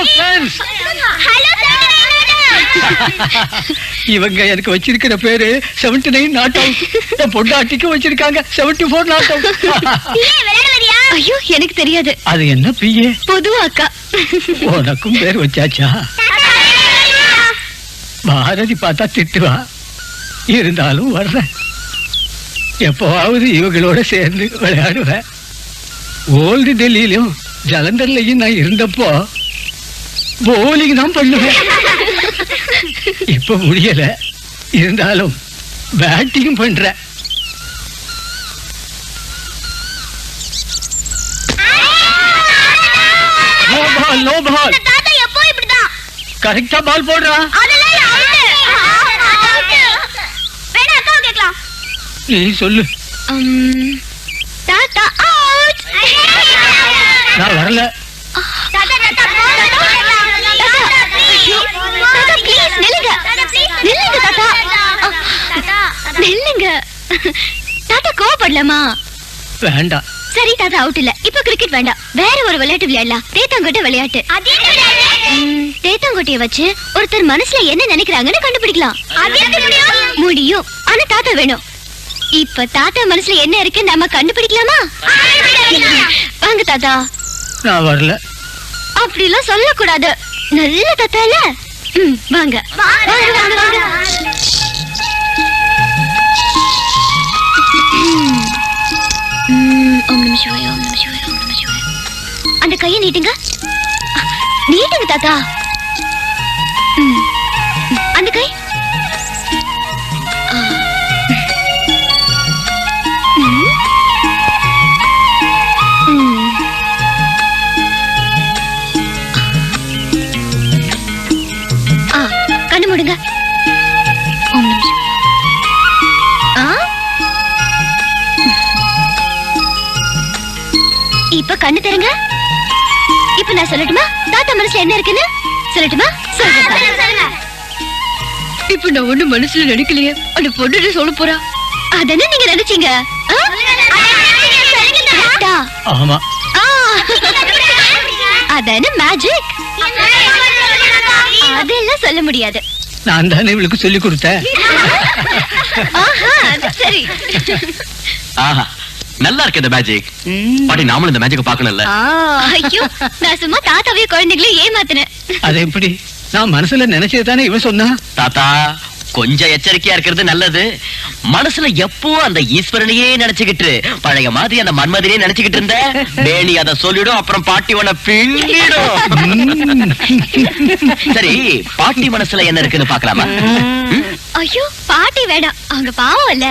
Suspense. இவங்க எனக்கு வச்சிருக்கிற பேரு 79 நாட் அவுட். என் பொண்டாட்டிக்கு வச்சிருக்காங்க 74 நாட் அவுட். ஐயோ எனக்கு தெரியாது. அது என்ன பிஏ? பொது அக்கா. உனக்கும் பேர் வச்சாச்சா? பாரதி பார்த்தா திட்டுவா, இருந்தாலும் வர்றேன். எப்பவாவது இவங்களோட சேர்ந்து விளையாடுவேன். ஓல்டு டெல்லியிலும் ஜலந்தர்லயும் நான் இருந்தப்போ போலிங் தான் பண்ணுவேன். இப்ப முடியல, இருந்தாலும் பேட்டிங் பண்றேன். No ball. கரெக்டா பால் போடுறா. நீ சொல்லு. தாத்தா அவுட். நான் வரல. தாத்தா கோபப்படலாமா? வேண்டாம். சரி தாத்தா அவுட் இல்ல. இப்ப கிரிக்கெட் வேண்டாம், வேற ஒரு விளையாட்டு விளையாடலாம். தேத்தாங்கோட்டை விளையாட்டு. தேத்தாங்கோட்டையை வச்சு ஒருத்தர் மனசுல என்ன நினைக்கிறாங்கன்னு கண்டுபிடிக்கலாம். முடியும், ஆனா தாத்தா வேணும். இப்ப தாத்தா மனசுல என்ன இருக்கு நம்ம கண்டுபிடிக்கலாமா? வாங்க தாத்தா. நான் வரல. அப்படிலாம் சொல்லக்கூடாது. நல்ல தாத்தா இல்ல. வாங்க. அந்த கையை நீட்டுங்க. நீட்டுங்க தாத்தா. அந்த கை. கண்ணு மூடுங்க. இப்ப கண்ணு தருங்க. இப்ப நான் சொல்லட்டுமா தாத்தா மனசுல என்ன இருக்குன்னு? சொல்லட்டுமா? சொல்லுங்க. இப்ப நான் ஒண்ணு மனசுல நினைக்கலையே, அந்த பொண்ணு சொல்ல போறா. அதானே நீங்க நினைச்சீங்க? ஆமா. அதானே மேஜிக். அதெல்லாம் சொல்ல முடியாது. நான் தானே இவளுக்கு சொல்லி கொடுத்தேன். சரி. ஆஹா, நல்லா இருக்கு இந்த மேஜிக். பாட்டி, நாமளும் இந்த மேஜிக் பார்க்கணும்ல. ஐயோ, நான் சும்மா தாத்தாவையும் குழந்தைகளையும் ஏமாத்தினேன். அது எப்படி? நான் மனசுல நினைச்சதுதானே இவன் சொன்னா. தாத்தா, கொஞ்சம் எச்சரிக்கையா இருக்கிறது நல்லது. மனசுல எப்போ அந்த ஈஸ்வரனையே நினைச்சுக்கிட்டு பழைய மாதிரி அந்த மன்மதியே நினைச்சுக்கிட்டு இருந்த வேணி அதை சொல்லிடும். அப்புறம் பாட்டி உன பின்னிடும். சரி, பாட்டி மனசுல என்ன இருக்குன்னு பாக்கலாமா? ஐயோ, பாட்டி வேண்டாம், அவங்க பாவம் இல்ல.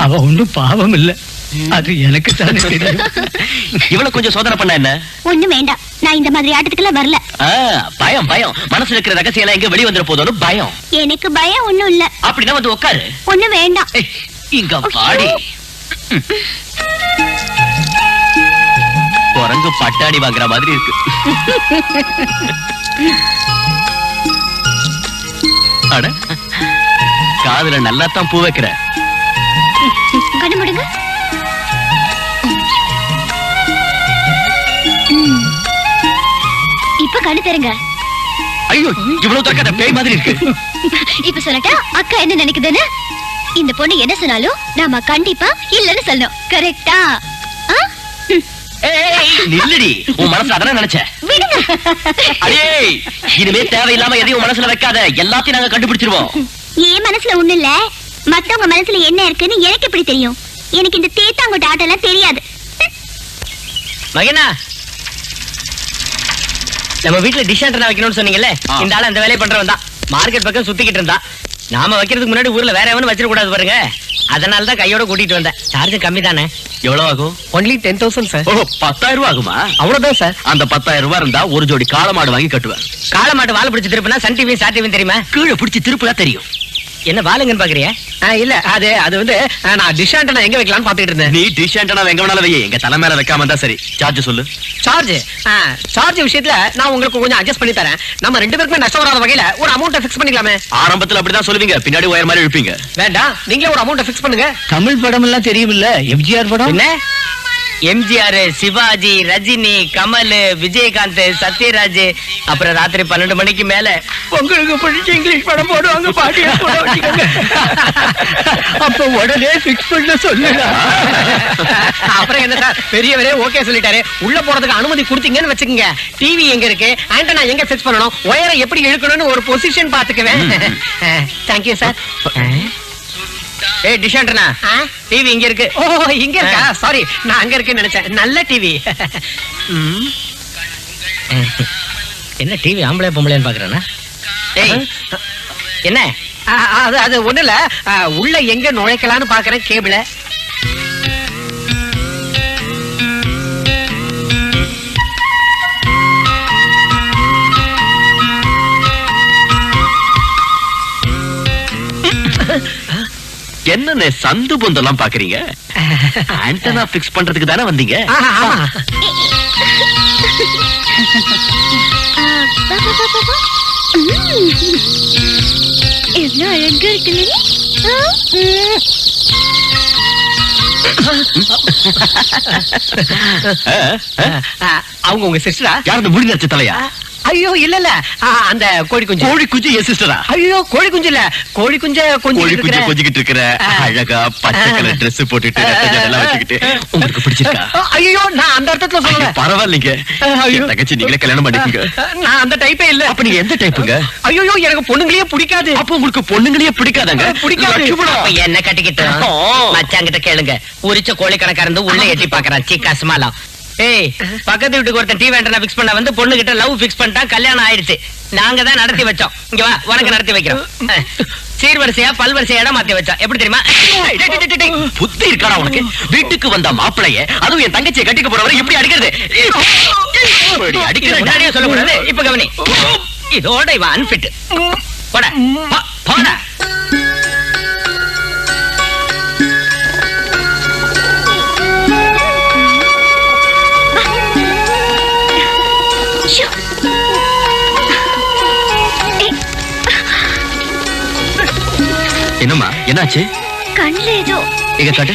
அவ ஒண்ணும் பாவம் இல்ல, அது எனக்கு தானே தெரியும். இவளை கொஞ்சம் சோதனை பண்ண என்ன? ஒண்ணு வேண்டாம், நான் இந்த மாதிரி ஆட்டத்துக்குலாம் வரல. பயம் பயம், மனசுல இருக்கிற ரகசியம் எல்லாம் எங்க வெளிய வந்துற போதோன்னு பயம். எனக்கு பயம் ஒண்ணும் இல்ல. அப்படின்னா வந்து உட்காரு. ஒண்ணு வேண்டாம். இங்க பாடி. குரங்கு பட்டாடி வாங்குற மாதிரி இருக்கு. அட, காதுல நல்லா தான் பூ வைக்கிற. கண்ணு மூடுங்க. இப்ப கண்ணு தருங்க. ஐயோ, இவ்வளவு தரக்காத பேய் மாதிரி இருக்கு. இப்ப சொல்லட்டா அக்கா என்ன நினைக்குதுன்னு? இந்த பொண்ணு என்ன சொன்னாலும் நாம கண்டிப்பா இல்லன்னு சொல்லணும். கரெக்டா? நில்லடி, உன் மனசுல அதான் நினைச்ச. அடே, இனிமே தேவையில்லாம எதையும் மனசுல வைக்காத, எல்லாத்தையும் நாங்க கண்டுபிடிச்சிருவோம். என் மனசுல ஒண்ணு இல்ல, மத்தவங்க மனசுல என்ன இருக்குன்னு எனக்கு எப்படி தெரியும்? எனக்கு இந்த தேத்தாங்கோட்ட ஆட்டம் எல்லாம் தெரியாது. மகனா, நம்ம வீட்டுல டிஷ் ஆண்டனா வைக்கணும்னு சொன்னீங்கல்ல, இந்த ஆளு அந்த வேலையை பண்றவன் தான். மார்க்கெட் பக்கம் சுத்திக்கிட்டு இருந்தா. நாம வைக்கிறதுக்கு முன்னாடி ஊர்ல வேற எவனும் வச்சிட கூடாது பாருங்க. அதனாலதான் கையோட கூட்டிட்டு வந்தேன். சார்ஜ் கம்மி தானே. எவ்வளவு ஆகும்? Only 10,000 sir. ஓ, 10,000 ரூபாய் ஆகுமா? அவ்வளவுதான் சார். அந்த 10,000 ரூபாய் இருந்தா ஒரு ஜோடி காளமாடு வாங்கி கட்டுவேன். காளமாட்டு வாழை பிடிச்சி திருப்பினா சன் டிவி சார் டிவி தெரியுமா? கீழே பிடிச்சி திருப்பினா தெரியும். என்ன வாளுங்கன்னு பாக்குறியா? இல்ல, அது வந்து நான் டிஷ் ஆண்டனா எங்க வைக்கலாம்னு பாத்துக்கிட்டு இருந்தேன். நீ டிஷ் ஆண்டனா எங்க வேணாலும் வை, எங்க தலை மேல வைக்காம இருந்தா சரி. சார்ஜ் சொல்லு. சார்ஜ் விஷயத்துல நான் உங்களுக்கு கொஞ்சம் அட்ஜஸ்ட் பண்ணி தரேன். நம்ம ரெண்டு பேருக்குமே நஷ்டம் வராத வகையில ஒரு அமௌண்ட் ஃபிக்ஸ் பண்ணிக்கலாமே. ஆரம்பத்துல அப்படிதான் சொல்லுவீங்க, பின்னாடி ஒயர் மாதிரி இழுப்பீங்க. வேண்டாம், நீங்களே ஒரு அமௌண்ட் ஃபிக்ஸ் பண்ணுங்க. தமிழ் படம் எல்லாம் தெரியுமில்ல, எம்ஜிஆர் படம். என்ன எம்ஜிஆர், சிவாஜி, ரஜினி, கமல், விஜயகாந்த், சத்யராஜ், அப்புறம் ராத்திரி 12 மணிக்கு மேல உங்களுக்கு பிடிச்ச இங்கிலீஷ் படம் போடுவாங்க, பாட்டியா போட வச்சுக்கோங்க. அப்ப உடனே பிக்ஸ் பண்ண சொல்லுடா. அப்புறம் என்ன சார், பெரியவரே ஓகே சொல்லிட்டாரு. உள்ள போறதுக்கு அனுமதி கொடுத்தீங்கன்னு வச்சுக்கோங்க. டிவி எங்க இருக்கு, ஆண்டனா எங்க ஃபிக்ஸ் பண்ணணும், ஒயரை எப்படி இழுக்கணும்னு ஒரு பொசிஷன் பாத்துக்குவேன். Thank you sir. ஏய் டிஷாண்டனா, டிவி இங்க இருக்கு. ஓ இங்க இருக்கா? சாரி, நான் அங்க இருக்கேன்னு நினைச்சேன். நல்ல டிவி. என்ன டிவி ஆம்பளை பொம்பளைன்னு பாக்குறேன்னா? ஏய் என்ன அது ஒண்ணு இல்ல, உள்ள எங்க நுழைக்கலான்னு பாக்குறேன் கேபிள. என்ன சந்து பொந்தெல்லாம் பாக்குறீங்க? ஆண்டனா பிக்ஸ் பண்றதுக்கு தானே வந்தீங்க? எவ்வளவு அழகா இருக்குல்ல. அவங்க உங்க சிஸ்டரா? யாரு முடி நடிச்ச தலையா? ஐயோ இல்ல இல்ல, அந்த கோழி குஞ்சு. கோழி குஞ்சு என் சிஸ்டரா? ஐயோ கோழி குஞ்சு இல்ல, கோழி குஞ்ச கோழி குஞ்சு கொஞ்சிக்கிட்டு இருக்கிற அழகா பச்சை கலர் Dress போட்டுட்டு எல்லாம் வச்சுக்கிட்டு உங்களுக்கு பிடிச்சிருக்கா? ஐயோ நான் அந்த அர்த்தத்துல சொல்லல. பரவாயில்லைங்க, தங்கச்சி நீங்களே கல்யாணம் பண்ணிக்கங்க. நான் அந்த டைப்பே இல்ல. அப்ப நீங்க எந்த டைப்புங்க? ஐயோ எனக்கு பொண்ணுங்களே பிடிக்காது. அப்ப உங்களுக்கு பொண்ணுங்களே பிடிக்காதாங்க? பிடிக்காது. அப்ப என்ன கட்டிக்கிட்டு மச்சாங்கிட்ட கேளுங்க. உரிச்ச கோழி கணக்காரந்து உள்ள எட்டி பாக்குறான் சீக்காசுமாலாம். ஏய் பக்கத்து வீட்டுக்கு ஒருத்தன் டிவி ஆண்டனா ஃபிக்ஸ் பண்ண வந்து பொண்ணு கிட்ட லவ் ஃபிக்ஸ் பண்ணிட்டான், கல்யாணம் ஆயிடுச்சு. நாங்க தான் நடத்தி வச்சோம். இங்க வா, உனக்கு நடத்தி வைக்கிறோம். சீர்வரிசையா பல்வரிசையா இடம் மாத்தி வச்சோம். எப்படி தெரியுமா? புத்தி இருக்காடா உனக்கு? வீட்டுக்கு வந்த மாப்பிளைய, அதுவும் என் தங்கச்சியை கட்டிக்க போறவரை எப்படி அடிக்கிறது? அடிக்கிறது முன்னாடியே சொல்லக்கூடாது. இப்ப கவனி, இதோட இவன் அன்பிட். போட போட. என்னம்மா என்னாச்சு? கண்ணுல ஏதோ எங்க காட்டு.